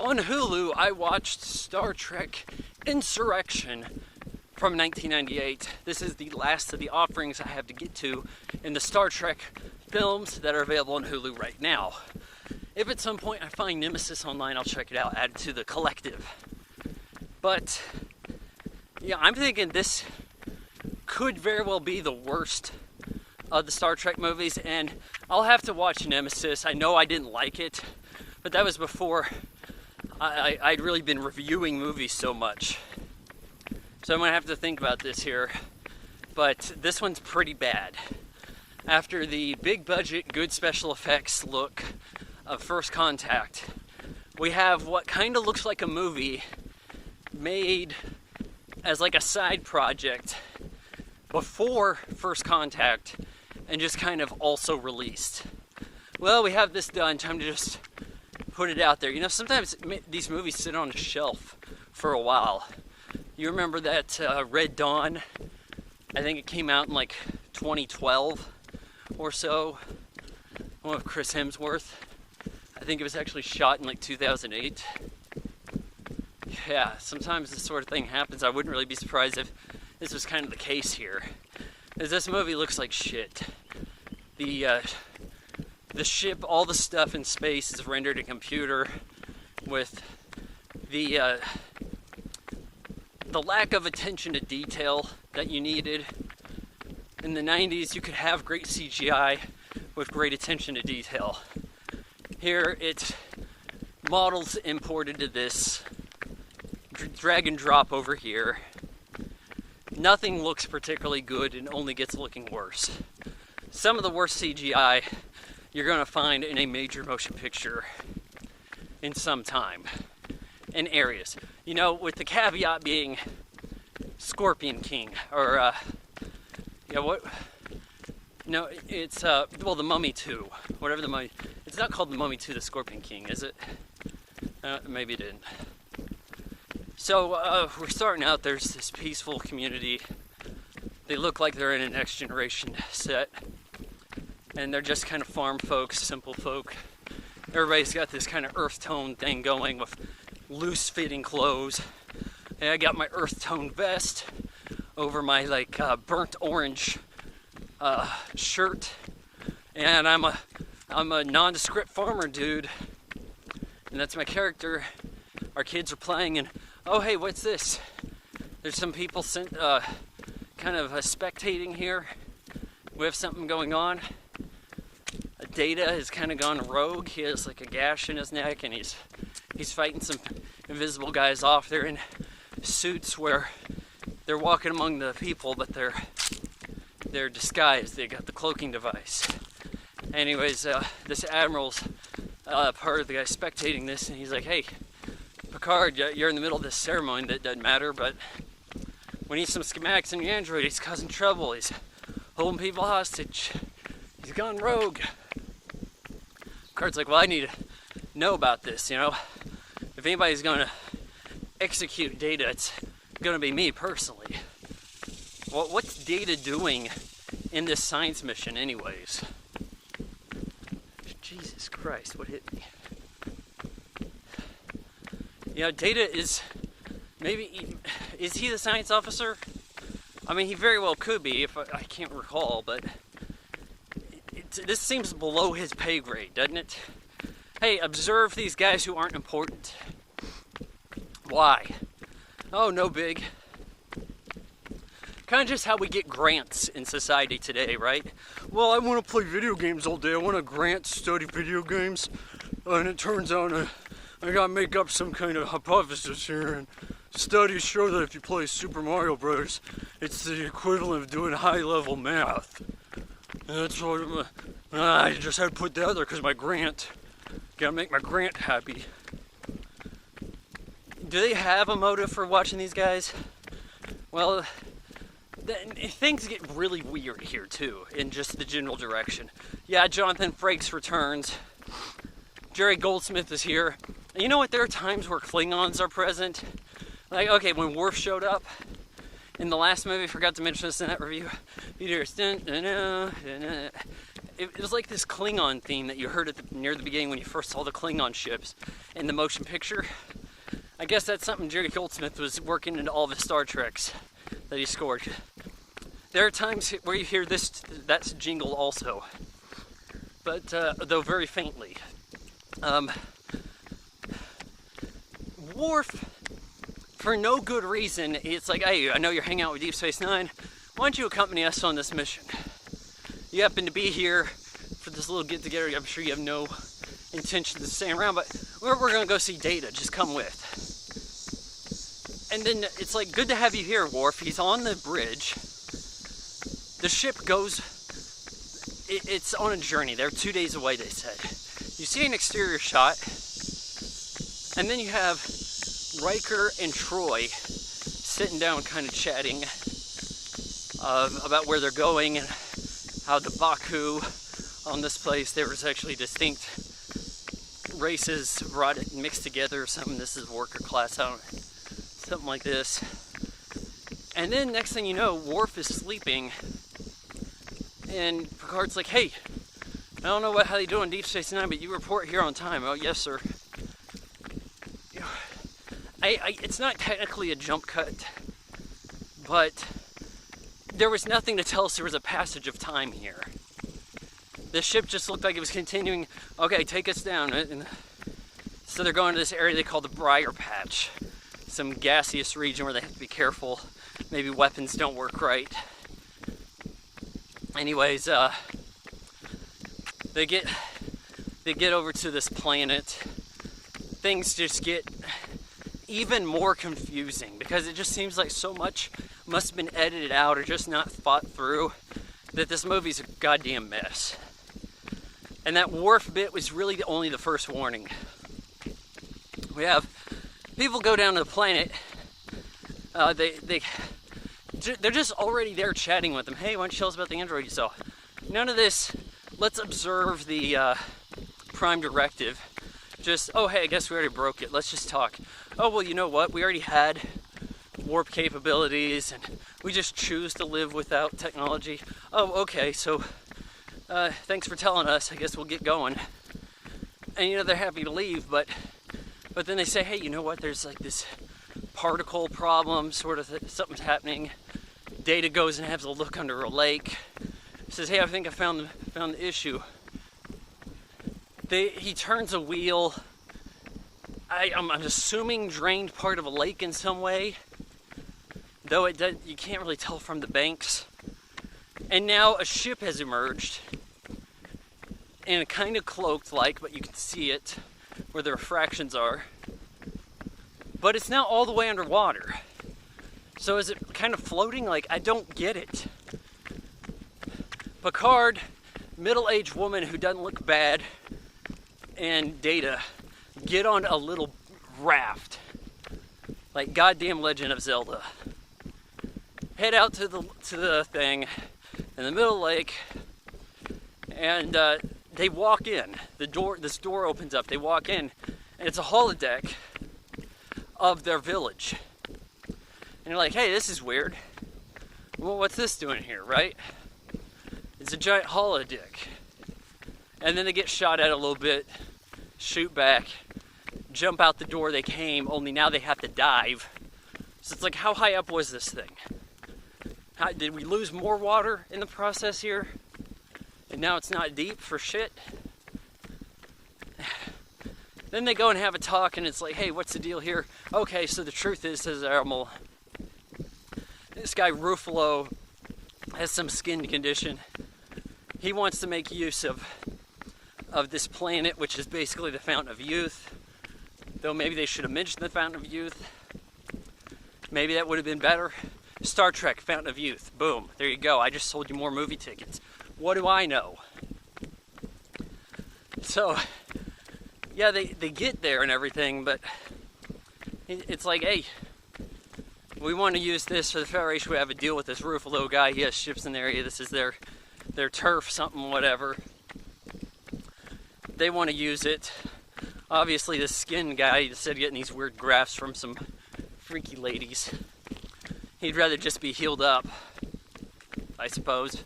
on Hulu, I watched Star Trek Insurrection from 1998. This is the last of the offerings I have to get to in the Star Trek films that are available on Hulu right now. If at some point I find Nemesis online, I'll check it out, add it to the collective. But, yeah, I'm thinking this could very well be the worst of the Star Trek movies, and I'll have to watch Nemesis. I know I didn't like it, but that was before I'd really been reviewing movies so much. So I'm going to have to think about this here. But this one's pretty bad. After the big budget, good special effects look of First Contact, we have what kind of looks like a movie made as like a side project before First Contact and just kind of also released. Well, we have this done, time to just put it out there. You know, sometimes these movies sit on a shelf for a while. You remember that Red Dawn? I think it came out in like 2012 or so. One of Chris Hemsworth. I think it was actually shot in like 2008. Yeah, sometimes this sort of thing happens. I wouldn't really be surprised if this was kind of the case here. Because this movie looks like shit. The ship, all the stuff in space is rendered in computer with the lack of attention to detail that you needed. In the 90s, you could have great CGI with great attention to detail. Here, it's models imported to this, drag and drop over here. Nothing looks particularly good and only gets looking worse. Some of the worst CGI you're going to find in a major motion picture in some time, in areas. You know, with the caveat being Scorpion King, or, yeah, what? No, it's, well, The Mummy 2, whatever the Mummy, it's not called The Mummy 2, The Scorpion King, is it? Maybe it didn't. So, we're starting out, there's this peaceful community. They look like they're in a Next Generation set. And they're just kind of farm folks, simple folk. Everybody's got this kind of earth tone thing going with loose fitting clothes. And I got my earth tone vest over my like burnt orange shirt. And I'm a nondescript farmer dude. And that's my character. Our kids are playing and, oh hey, what's this? There's some people kind of spectating here. We have something going on. Data has kind of gone rogue. He has like a gash in his neck and he's fighting some invisible guys off. They're in suits where they're walking among the people, but they're disguised. They got the cloaking device. Anyways, this admiral's part of the guy spectating this, and he's like, hey, Picard, you're in the middle of this ceremony that doesn't matter, but we need some schematics in the android. He's causing trouble. He's holding people hostage. He's gone rogue. Picard's like, well, I need to know about this, you know. If anybody's going to execute Data, it's going to be me personally. Well, what's Data doing in this science mission anyways? Jesus Christ, what hit me? You know, Data is he the science officer? I mean, he very well could be, if I can't recall, but this seems below his pay grade, doesn't it? Hey, observe these guys who aren't important. Why? Oh, no big. Kind of just how we get grants in society today, right? Well, I want to play video games all day. I want a grant to study video games. And it turns out I gotta make up some kind of hypothesis here. And studies show that if you play Super Mario Bros., it's the equivalent of doing high-level math. And that's what I just had to put that there because my grant. Gotta make my grant happy. Do they have a motive for watching these guys? Well, things get really weird here too, in just the general direction. Yeah, Jonathan Frakes returns. Jerry Goldsmith is here. And you know what? There are times where Klingons are present. Like, okay, when Worf showed up in the last movie, forgot to mention this in that review. You hear it was like this Klingon theme that you heard near the beginning when you first saw the Klingon ships in the motion picture. I guess that's something Jerry Goldsmith was working into all of his Star Treks that he scored. There are times where you hear that's jingle also, but though very faintly. Worf, for no good reason, it's like, hey, I know you're hanging out with Deep Space Nine. Why don't you accompany us on this mission? You happen to be here for this little get-together. I'm sure you have no intention of staying around, but we're going to go see Data. Just come with. And then it's like, good to have you here, Worf. He's on the bridge. The ship goes, it's on a journey. They're 2 days away, they said. You see an exterior shot, and then you have Riker and Troy sitting down kind of chatting about where they're going and how the Baku on this place, there was actually distinct races mixed together or something. This is worker class, something like this. And then next thing you know, Worf is sleeping and Picard's like, hey, I don't know how you doing Deep Space Nine, but you report here on time. Oh, yes, sir. It's not technically a jump cut, but there was nothing to tell us there was a passage of time here. The ship just looked like it was continuing, okay, take us down. And so they're going to this area they call the Briar Patch, some gaseous region where they have to be careful. Maybe weapons don't work right. Anyways, they get over to this planet. Things just get even more confusing because it just seems like so much must have been edited out or just not thought through that this movie's a goddamn mess. And that Worf bit was really only the first warning. We have people go down to the planet. They're just already there chatting with them. Hey, why don't you tell us about the android you saw? None of this. Let's observe the prime directive. Just, oh, hey, I guess we already broke it. Let's just talk. Oh, well, you know what? We already had warp capabilities, and we just choose to live without technology. Oh, okay, so thanks for telling us. I guess we'll get going. And, you know, they're happy to leave, but then they say, hey, you know what? There's like this particle problem, sort of something's happening. Data goes and has a look under a lake. Says, hey, I think I found the issue. He turns a wheel. I'm assuming drained part of a lake in some way, though you can't really tell from the banks. And now a ship has emerged, and kind of cloaked like, but you can see it where the refractions are. But it's now all the way underwater. So is it kind of floating? Like, I don't get it. Picard, middle-aged woman who doesn't look bad, and Data get on a little raft, like goddamn Legend of Zelda. Head out to the thing in the middle of the lake, and they walk in. This door opens up. They walk in, and it's a holodeck of their village. And you're like, hey, this is weird. Well, what's this doing here, right? It's a giant holodeck. And then they get shot at a little bit, shoot back, jump out the door they came, only now they have to dive. So it's like, how high up was this thing? Did we lose more water in the process here? And now it's not deep for shit? Then they go and have a talk, and it's like, hey, what's the deal here? Okay, so the truth is, says Admiral, this guy Ruffalo has some skin condition. He wants to make use of this planet, which is basically the fountain of youth. Though maybe they should have mentioned the fountain of youth. Maybe that would have been better. Star Trek, fountain of youth. Boom. There you go. I just sold you more movie tickets. What do I know? So, yeah, they get there and everything, but it's like, hey, we want to use this for the Federation. We have a deal with this Ruffalo guy. He has ships in the area. This is their turf, something, whatever. They want to use it. Obviously, the skin guy said getting these weird grafts from some freaky ladies. He'd rather just be healed up, I suppose.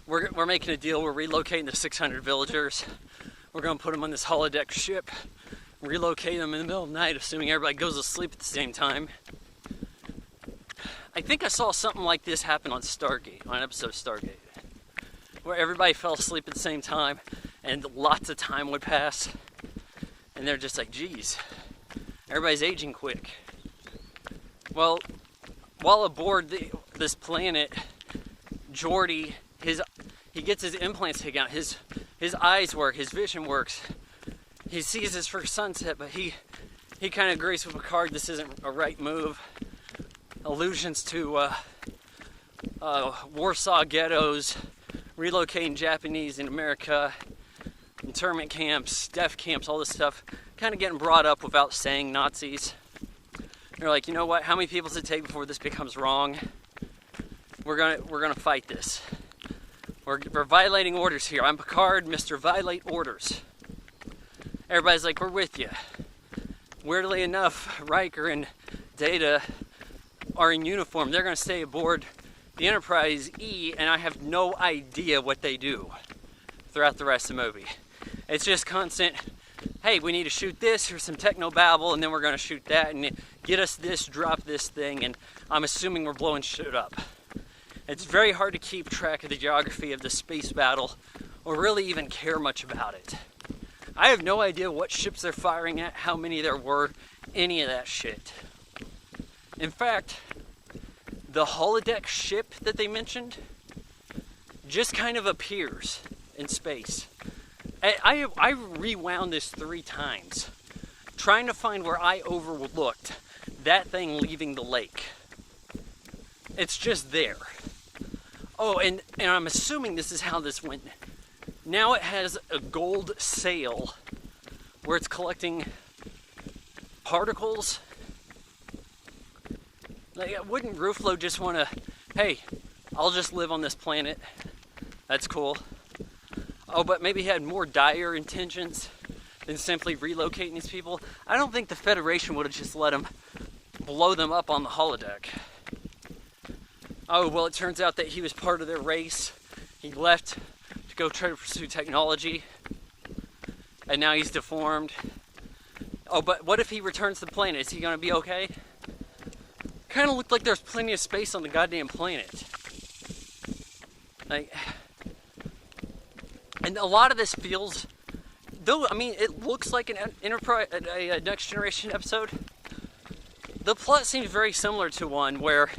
we're making a deal. We're relocating the 600 villagers. We're going to put them on this holodeck ship, relocate them in the middle of the night, assuming everybody goes to sleep at the same time. I think I saw something like this happen on Stargate, on an episode of Stargate, where everybody fell asleep at the same time, and lots of time would pass, and they're just like, geez, everybody's aging quick. Well, while aboard this planet, Geordi, he gets his implants taken out, his eyes work, his vision works. He sees his first sunset, but he kind of agrees with Picard, this isn't a right move. Allusions to Warsaw ghettos, relocating Japanese in America, internment camps, death camps, all this stuff, kind of getting brought up without saying Nazis. They're like, you know what? How many people does it take before this becomes wrong? We're gonna fight this. We're violating orders here. I'm Picard, Mr. Violate Orders. Everybody's like, we're with you. Weirdly enough, Riker and Data are in uniform. They're gonna stay aboard the Enterprise-E, and I have no idea what they do throughout the rest of the movie. It's just constant, hey, we need to shoot this, here's some techno-babble, and then we're going to shoot that, and get us this, drop this thing, and I'm assuming we're blowing shit up. It's very hard to keep track of the geography of the space battle, or really even care much about it. I have no idea what ships they're firing at, how many there were, any of that shit. In fact, the holodeck ship that they mentioned just kind of appears in space. I rewound this 3 times, trying to find where I overlooked that thing leaving the lake. It's just there. Oh, and I'm assuming this is how this went. Now it has a gold sail where it's collecting particles. Like, wouldn't Ruffalo just want to, hey, I'll just live on this planet. That's cool. Oh, but maybe he had more dire intentions than simply relocating these people. I don't think the Federation would have just let him blow them up on the holodeck. Oh, well, it turns out that he was part of their race. He left to go try to pursue technology. And now he's deformed. Oh, but what if he returns to the planet? Is he going to be okay? Kind of looked like there's plenty of space on the goddamn planet. Like, and a lot of this feels, though, I mean, it looks like an Enterprise, a Next Generation episode. The plot seems very similar to one where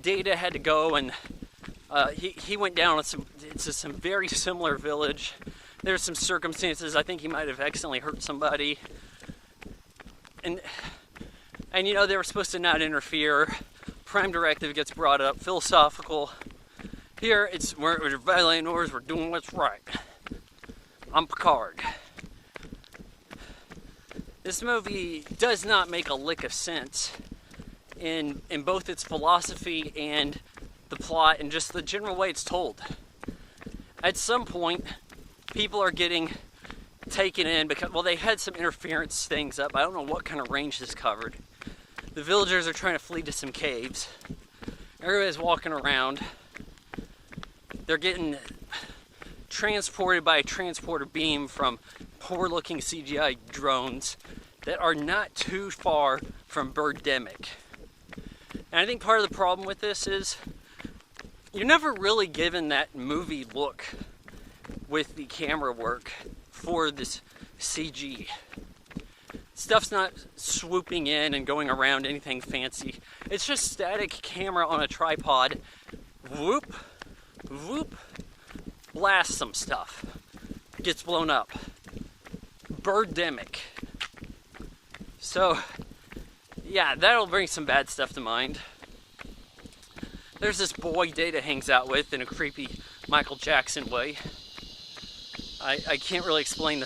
Data had to go and he went down to some very similar village. There's some circumstances. I think he might have accidentally hurt somebody. And you know, they were supposed to not interfere. Prime Directive gets brought up, philosophical. Here, we're violating orders, we're doing what's right. I'm Picard. This movie does not make a lick of sense in both its philosophy and the plot and just the general way it's told. At some point, people are getting taken in because, well, they had some interference things up. I don't know what kind of range this covered. The villagers are trying to flee to some caves. Everybody's walking around. They're getting transported by a transporter beam from poor-looking CGI drones that are not too far from Birdemic. And I think part of the problem with this is you're never really given that movie look with the camera work for this CG. Stuff's not swooping in and going around anything fancy. It's just static camera on a tripod. Whoop, whoop, blast some stuff. Gets blown up. Birdemic. So, yeah, that'll bring some bad stuff to mind. There's this boy Data hangs out with in a creepy Michael Jackson way. I can't really explain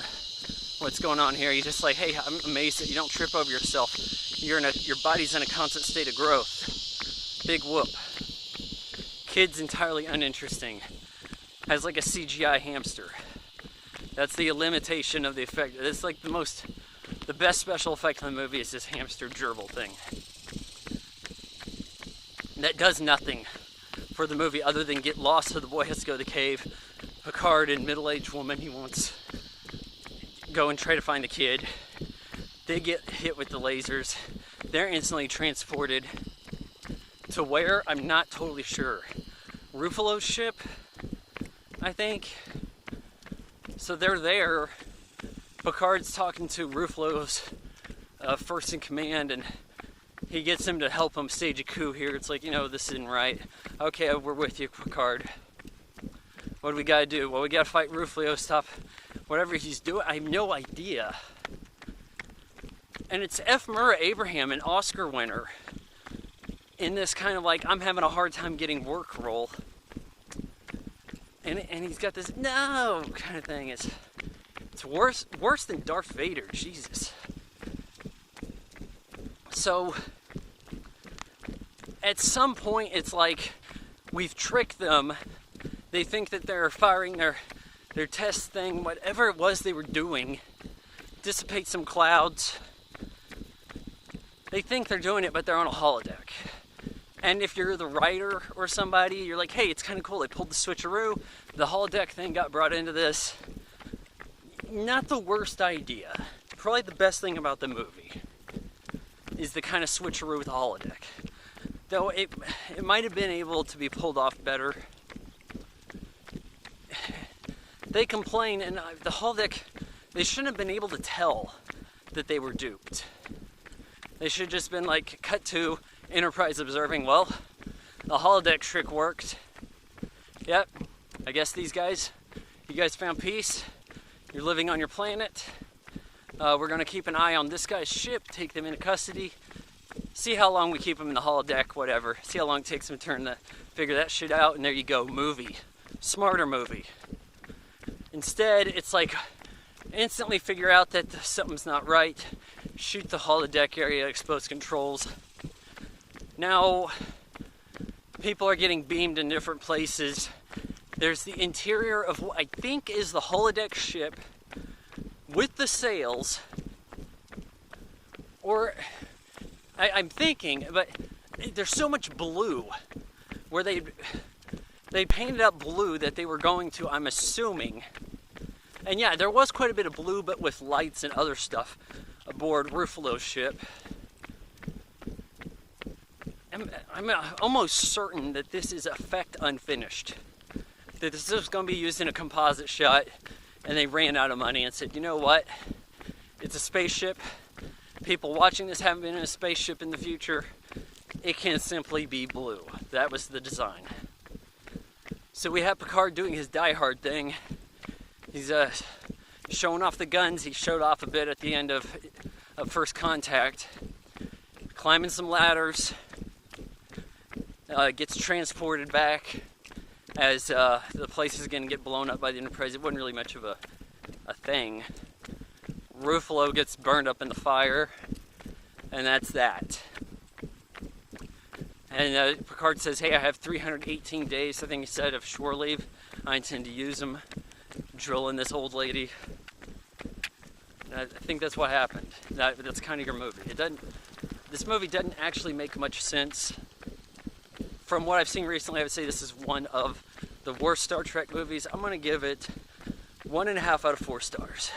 what's going on here. He's just like, hey, I'm amazed that you don't trip over yourself. Your body's in a constant state of growth. Big whoop. Kid's entirely uninteresting. Has like a CGI hamster. That's the limitation of the effect. It's like the best special effect in the movie is this hamster gerbil thing. That does nothing for the movie other than get lost, so the boy has to go to the cave. Picard and middle-aged woman, he wants to go and try to find the kid. They get hit with the lasers. They're instantly transported to where? I'm not totally sure. Ruffalo's ship, I think. So they're there. Picard's talking to Ruffalo's first in command, and he gets him to help him stage a coup here. It's like, this isn't right. Okay, we're with you, Picard. What do we gotta do? Well, we gotta fight Ruffalo, stop whatever he's doing. I have no idea. And it's F. Murrah Abraham, an Oscar winner, in this kind of like, I'm having a hard time getting work role. And he's got this no kind of thing. It's worse than Darth Vader, Jesus. So at some point it's like we've tricked them. They think that they're firing their test thing, whatever it was they were doing, dissipate some clouds. They think they're doing it, but they're on a holodeck. And if you're the writer or somebody, you're like, hey, it's kind of cool. They pulled the switcheroo. The holodeck thing got brought into this. Not the worst idea. Probably the best thing about the movie is the kind of switcheroo with the holodeck. Though it might have been able to be pulled off better. They complain, and the holodeck, they shouldn't have been able to tell that they were duped. They should have just been like, cut to Enterprise observing, well, the holodeck trick worked. Yep, I guess you guys found peace. You're living on your planet. We're going to keep an eye on this guy's ship, take them into custody, see how long we keep them in the holodeck, whatever. See how long it takes them to figure that shit out, and there you go, movie. Smarter movie. Instead, it's like, instantly figure out that something's not right, shoot the holodeck area, expose controls. Now, people are getting beamed in different places. There's the interior of what I think is the holodeck ship with the sails. Or, I'm thinking, but there's so much blue where they painted up blue that they were going to, I'm assuming. And yeah, there was quite a bit of blue, but with lights and other stuff aboard Ruffalo's ship. I'm almost certain that this is effect unfinished. That this is going to be used in a composite shot, and they ran out of money and said, you know what? It's a spaceship. People watching this haven't been in a spaceship in the future. It can simply be blue. That was the design. So we have Picard doing his Die Hard thing. He's showing off the guns. He showed off a bit at the end of First Contact. Climbing some ladders. Gets transported back as the place is going to get blown up by the Enterprise. It wasn't really much of a thing. Ruffalo gets burned up in the fire, and that's that. And Picard says, hey, I have 318 days, I think he said, of shore leave. I intend to use them. Drilling this old lady. And I think that's what happened. That's kind of your movie. This movie doesn't actually make much sense. From what I've seen recently, I would say this is one of the worst Star Trek movies. I'm going to give it 1.5 out of 4 stars.